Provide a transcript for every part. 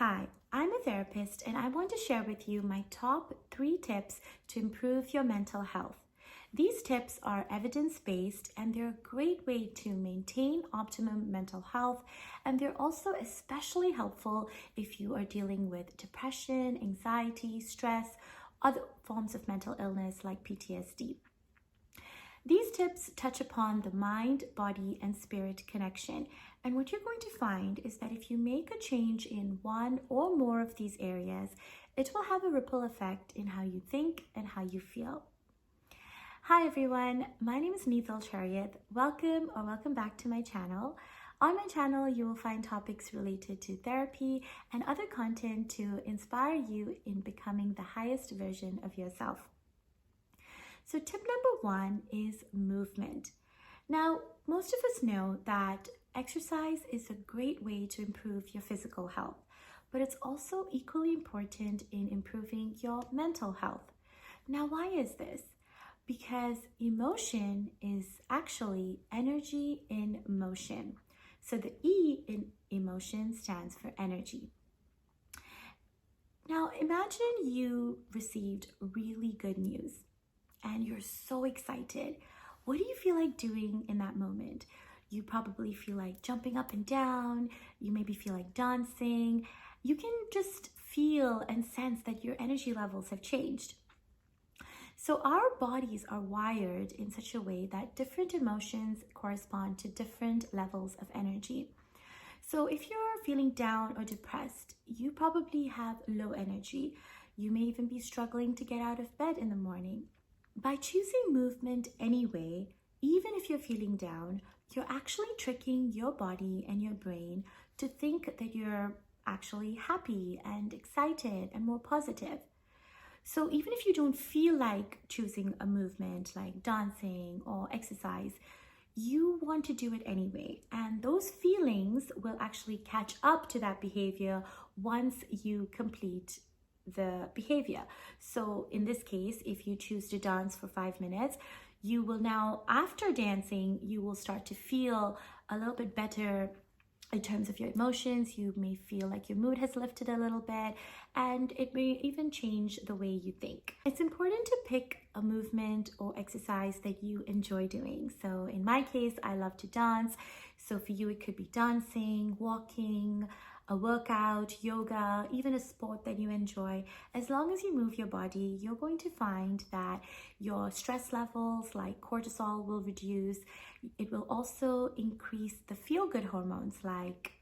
Hi, I'm a therapist and I want to share with you my top 3 tips to improve your mental health. These tips are evidence-based and they're a great way to maintain optimum mental health, and they're also especially helpful if you are dealing with depression, anxiety, stress, other forms of mental illness like PTSD. These tips touch upon the mind, body, and spirit connection. And what you're going to find is that if you make a change in one or more of these areas, it will have a ripple effect in how you think and how you feel. Hi everyone, my name is Neethal Chariot. Welcome back to my channel. On my channel, you will find topics related to therapy and other content to inspire you in becoming the highest version of yourself. So tip number 1 is movement. Now, most of us know that exercise is a great way to improve your physical health, but it's also equally important in improving your mental health. Now, why is this? Because emotion is actually energy in motion. So the E in emotion stands for energy. Now, imagine you received really good news and you're so excited. What do you feel like doing in that moment? You probably feel like jumping up and down. You maybe feel like dancing. You can just feel and sense that your energy levels have changed. So our bodies are wired in such a way that different emotions correspond to different levels of energy. So if you're feeling down or depressed, you probably have low energy. You may even be struggling to get out of bed in the morning. By choosing movement anyway, even if you're feeling down, you're actually tricking your body and your brain to think that you're actually happy and excited and more positive. So even if you don't feel like choosing a movement like dancing or exercise, you want to do it anyway. And those feelings will actually catch up to that behavior once you complete the behavior. So in this case, if you choose to dance for 5 minutes, you will now, after dancing, you will start to feel a little bit better in terms of your emotions. You may feel like your mood has lifted a little bit, and it may even change the way you think. It's important to pick a movement or exercise that you enjoy doing. So in my case, I love to dance. So for you, it could be dancing, walking, a workout, yoga, even a sport that you enjoy. As long as you move your body, you're going to find that your stress levels like cortisol will reduce. It will also increase the feel-good hormones like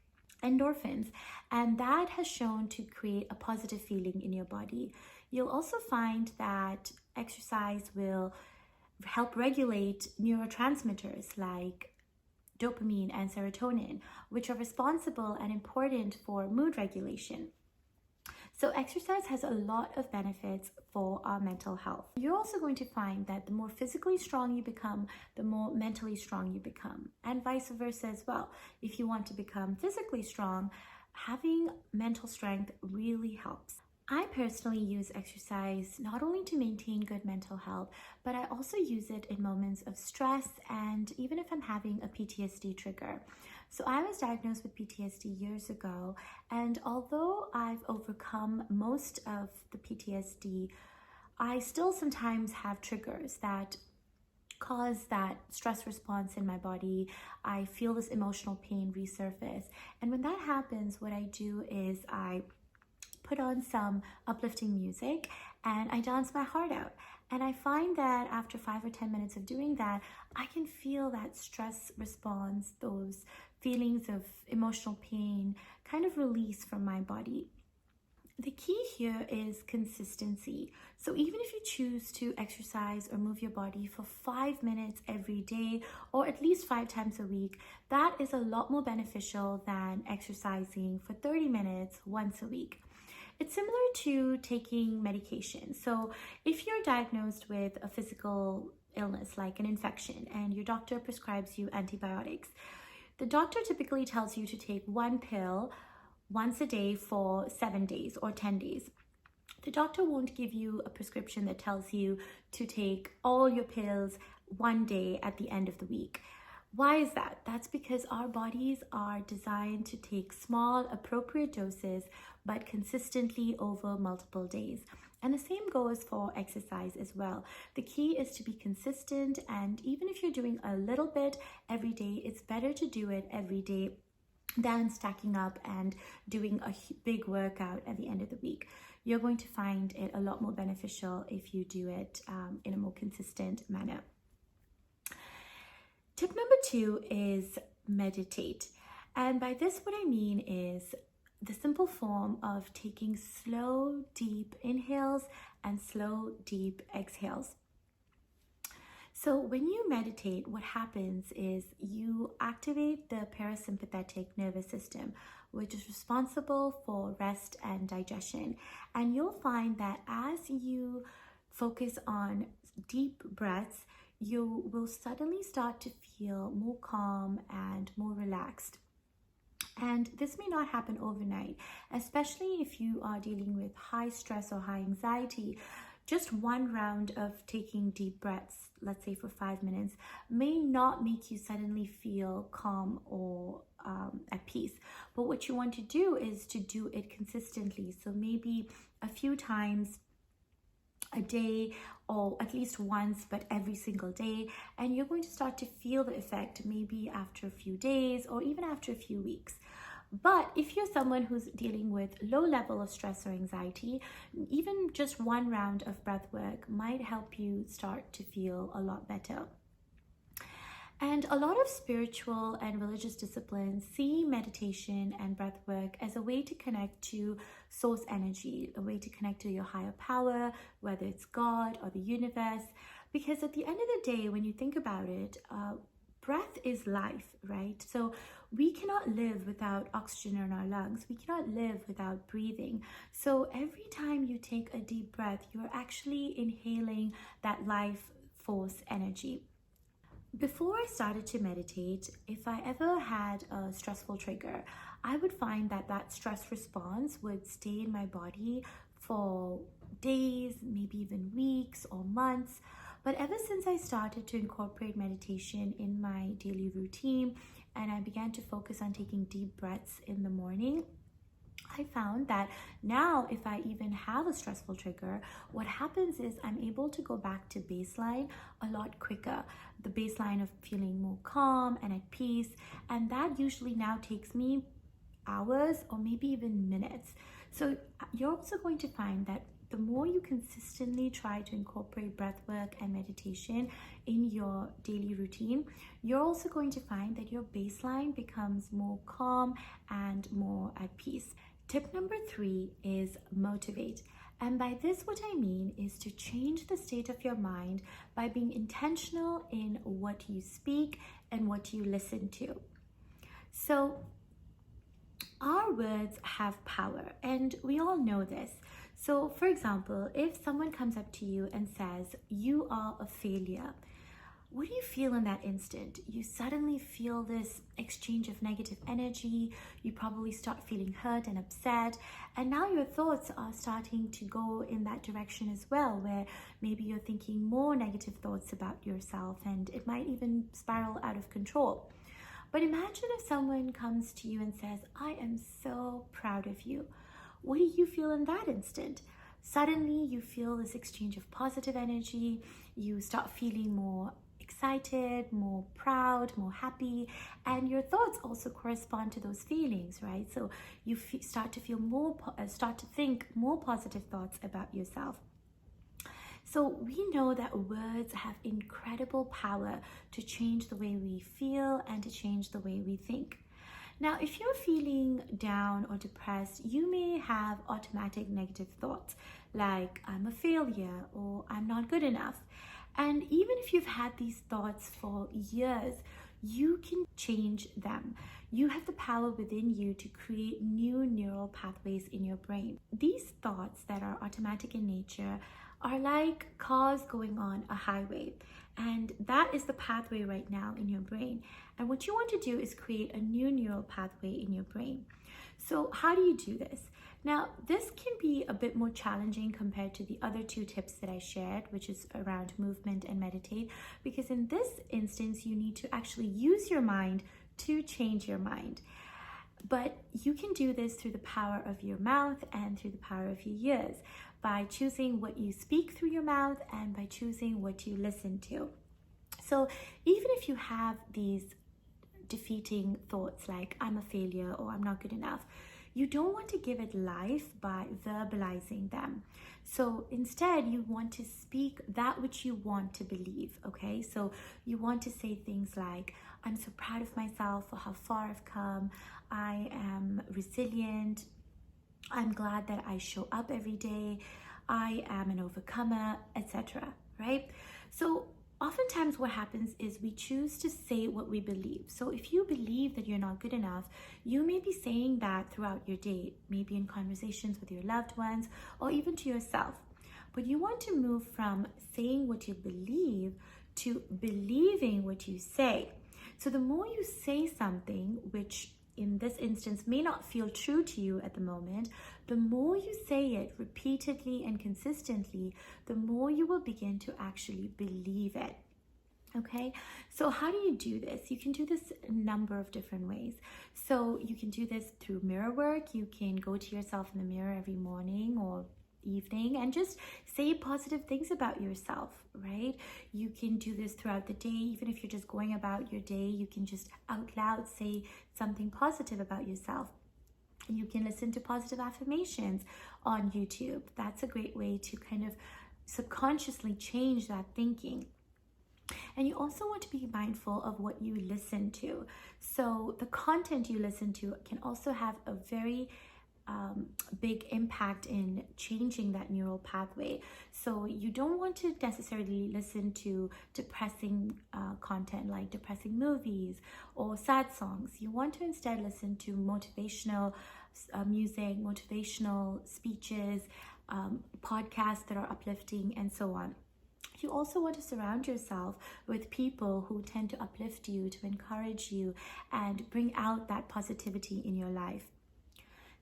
endorphins, and that has shown to create a positive feeling in your body. You'll also find that exercise will help regulate neurotransmitters like dopamine and serotonin, which are responsible and important for mood regulation. So exercise has a lot of benefits for our mental health. You're also going to find that the more physically strong you become, the more mentally strong you become, and vice versa as well. If you want to become physically strong, having mental strength really helps. I personally use exercise not only to maintain good mental health, but I also use it in moments of stress and even if I'm having a PTSD trigger. So I was diagnosed with PTSD years ago, and although I've overcome most of the PTSD, I still sometimes have triggers that cause that stress response in my body. I feel this emotional pain resurface. And when that happens, what I do is I put on some uplifting music and I dance my heart out. And I find that after 5 or 10 minutes of doing that, I can feel that stress response, those feelings of emotional pain kind of release from my body. The key here is consistency. So even if you choose to exercise or move your body for 5 minutes every day, or at least 5 times a week, that is a lot more beneficial than exercising for 30 minutes once a week. It's similar to taking medication. So if you're diagnosed with a physical illness like an infection and your doctor prescribes you antibiotics, the doctor typically tells you to take 1 pill once a day for 7 days or 10 days. The doctor won't give you a prescription that tells you to take all your pills one day at the end of the week. Why is that? That's because our bodies are designed to take small, appropriate doses, but consistently over multiple days. And the same goes for exercise as well. The key is to be consistent, and even if you're doing a little bit every day, it's better to do it every day than stacking up and doing a big workout at the end of the week. You're going to find it a lot more beneficial if you do it in a more consistent manner. Tip number 2 is meditate. And by this, what I mean is the simple form of taking slow, deep inhales and slow, deep exhales. So when you meditate, what happens is you activate the parasympathetic nervous system, which is responsible for rest and digestion. And you'll find that as you focus on deep breaths, you will suddenly start to feel more calm and more relaxed. And this may not happen overnight, especially if you are dealing with high stress or high anxiety. Just one round of taking deep breaths, let's say for 5 minutes, may not make you suddenly feel calm or at peace. But what you want to do is to do it consistently. So maybe a few times a day, or at least once, but every single day, and you're going to start to feel the effect maybe after a few days or even after a few weeks. But if you're someone who's dealing with low level of stress or anxiety, even just one round of breath work might help you start to feel a lot better. And a lot of spiritual and religious disciplines see meditation and breath work as a way to connect to source energy, a way to connect to your higher power, whether it's God or the universe. Because at the end of the day, when you think about it, breath is life, right? So we cannot live without oxygen in our lungs. We cannot live without breathing. So every time you take a deep breath, you're actually inhaling that life force energy. Before I started to meditate, if I ever had a stressful trigger, I would find that that stress response would stay in my body for days, maybe even weeks or months. But ever since I started to incorporate meditation in my daily routine and I began to focus on taking deep breaths in the morning, I found that now if I even have a stressful trigger, what happens is I'm able to go back to baseline a lot quicker. The baseline of feeling more calm and at peace. And that usually now takes me hours or maybe even minutes. So you're also going to find that the more you consistently try to incorporate breath work and meditation in your daily routine, you're also going to find that your baseline becomes more calm and more at peace. Tip number 3 is motivate. And by this, what I mean is to change the state of your mind by being intentional in what you speak and what you listen to. So our words have power, and we all know this. So for example, if someone comes up to you and says, "You are a failure," what do you feel in that instant? You suddenly feel this exchange of negative energy. You probably start feeling hurt and upset. And now your thoughts are starting to go in that direction as well, where maybe you're thinking more negative thoughts about yourself and it might even spiral out of control. But imagine if someone comes to you and says, "I am so proud of you." What do you feel in that instant? Suddenly you feel this exchange of positive energy. You start feeling more excited, more proud, more happy, and your thoughts also correspond to those feelings, right? So you start to feel start to think more positive thoughts about yourself. So we know that words have incredible power to change the way we feel and to change the way we think. Now, if you're feeling down or depressed, you may have automatic negative thoughts like, "I'm a failure," or "I'm not good enough." And even if you've had these thoughts for years, you can change them. You have the power within you to create new neural pathways in your brain. These thoughts that are automatic in nature are like cars going on a highway. And that is the pathway right now in your brain. And what you want to do is create a new neural pathway in your brain. So how do you do this? Now, this can be a bit more challenging compared to the other two tips that I shared, which is around movement and meditate, because in this instance, you need to actually use your mind to change your mind. But you can do this through the power of your mouth and through the power of your ears, by choosing what you speak through your mouth and by choosing what you listen to. So even if you have these defeating thoughts like I'm a failure or I'm not good enough, you don't want to give it life by verbalizing them. So instead, you want to speak that which you want to believe, okay? So you want to say things like, I'm so proud of myself for how far I've come. I am resilient. I'm glad that I show up every day. I am an overcomer, etc., right? So oftentimes what happens is we choose to say what we believe. So if you believe that you're not good enough, you may be saying that throughout your day, maybe in conversations with your loved ones or even to yourself. But you want to move from saying what you believe to believing what you say. So the more you say something, which in this instance may not feel true to you at the moment, the more you say it repeatedly and consistently, the more you will begin to actually believe it. Okay, so how do you do this? You can do this a number of different ways. So you can do this through mirror work. You can go to yourself in the mirror every morning or evening and just say positive things about yourself, right? You can do this throughout the day. Even if you're just going about your day, you can just out loud say something positive about yourself. You can listen to positive affirmations on YouTube. That's a great way to kind of subconsciously change that thinking. And you also want to be mindful of what you listen to. So the content you listen to can also have a very big impact in changing that neural pathway. So you don't want to necessarily listen to depressing content like depressing movies or sad songs. You want to instead listen to motivational music, motivational speeches, podcasts that are uplifting, and so on. You also want to surround yourself with people who tend to uplift you, to encourage you, and bring out that positivity in your life.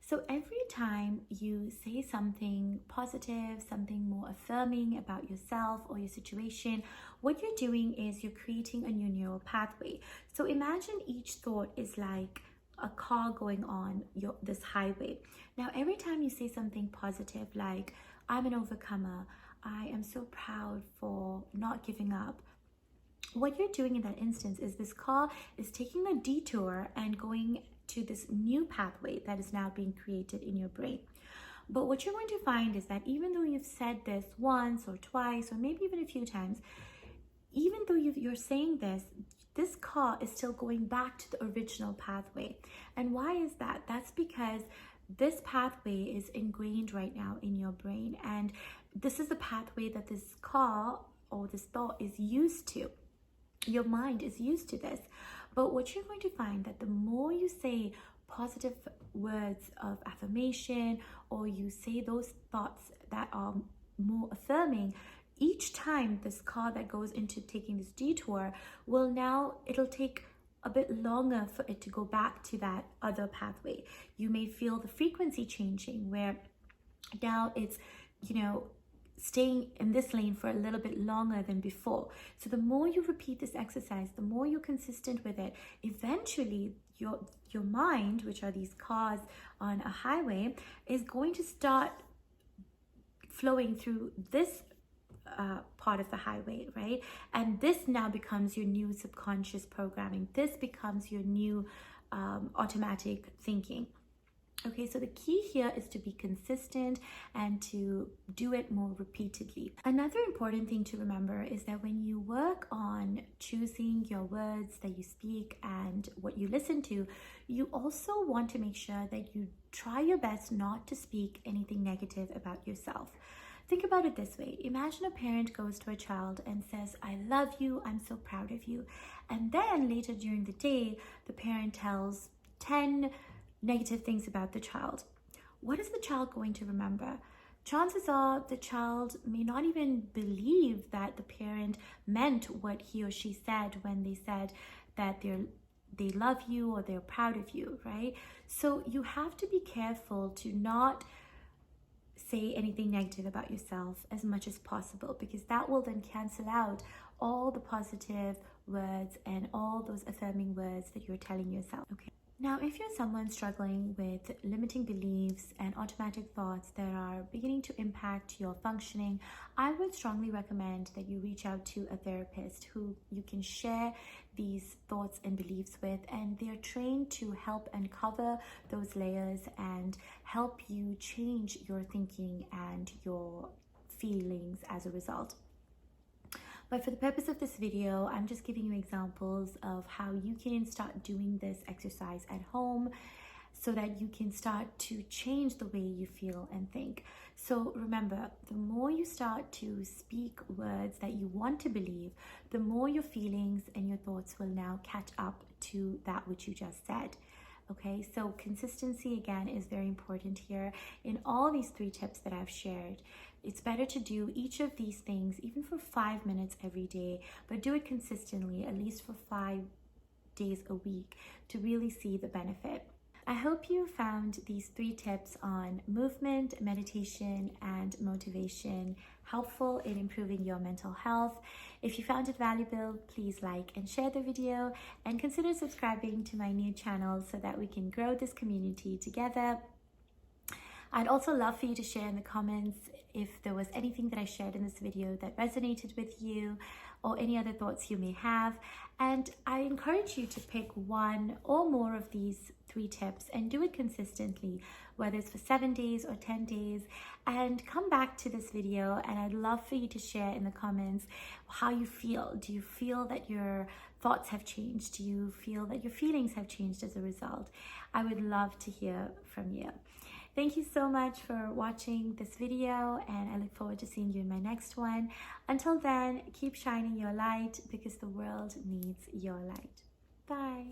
So every time you say something positive, something more affirming about yourself or your situation, what you're doing is you're creating a new neural pathway. So imagine each thought is like a car going on this highway. Now, every time you say something positive like, I'm an overcomer, I am so proud for not giving up, what you're doing in that instance is this car is taking a detour and going to this new pathway that is now being created in your brain. But what you're going to find is that even though you've said this once or twice or maybe even a few times, even though you're saying this car is still going back to the original pathway. And why is that? That's because this pathway is ingrained right now in your brain, and this is the pathway that this car or this thought is used to. Your mind is used to this. But what you're going to find that the more you say positive words of affirmation or you say those thoughts that are more affirming, each time this car that goes into taking this detour it'll take a bit longer for it to go back to that other pathway. You may feel the frequency changing where now it's, staying in this lane for a little bit longer than before. So the more you repeat this exercise, the more you're consistent with it, eventually your mind, which are these cars on a highway, is going to start flowing through this part of the highway, right? And this now becomes your new subconscious programming. This becomes your new automatic thinking. Okay, so the key here is to be consistent and to do it more repeatedly. Another important thing to remember is that when you work on choosing your words that you speak and what you listen to, you also want to make sure that you try your best not to speak anything negative about yourself. Think about it this way. Imagine a parent goes to a child and says, I love you, I'm so proud of you. And then later during the day, the parent tells 10 negative things about the child. What is the child going to remember? Chances are the child may not even believe that the parent meant what he or she said when they said that they love you or they're proud of you, right? So you have to be careful to not say anything negative about yourself as much as possible, because that will then cancel out all the positive words and all those affirming words that you're telling yourself. Okay. Now, if you're someone struggling with limiting beliefs and automatic thoughts that are beginning to impact your functioning, I would strongly recommend that you reach out to a therapist who you can share these thoughts and beliefs with, and they're trained to help uncover those layers and help you change your thinking and your feelings as a result. But for the purpose of this video, I'm just giving you examples of how you can start doing this exercise at home so that you can start to change the way you feel and think. So remember, the more you start to speak words that you want to believe, the more your feelings and your thoughts will now catch up to that which you just said. Okay, so consistency again is very important here. In all these 3 tips that I've shared, it's better to do each of these things even for 5 minutes every day, but do it consistently, at least for 5 days a week, to really see the benefit. I hope you found these 3 tips on movement, meditation, and motivation helpful in improving your mental health. If you found it valuable, please like and share the video, and consider subscribing to my new channel so that we can grow this community together. I'd also love for you to share in the comments if there was anything that I shared in this video that resonated with you, or any other thoughts you may have. And I encourage you to pick 1 or more of these 3 tips and do it consistently, whether it's for 7 days or 10 days, and come back to this video, and I'd love for you to share in the comments how you feel. Do you feel that your thoughts have changed? Do you feel that your feelings have changed as a result? I would love to hear from you. Thank you so much for watching this video, and I look forward to seeing you in my next one. Until then, keep shining your light, because the world needs your light. Bye.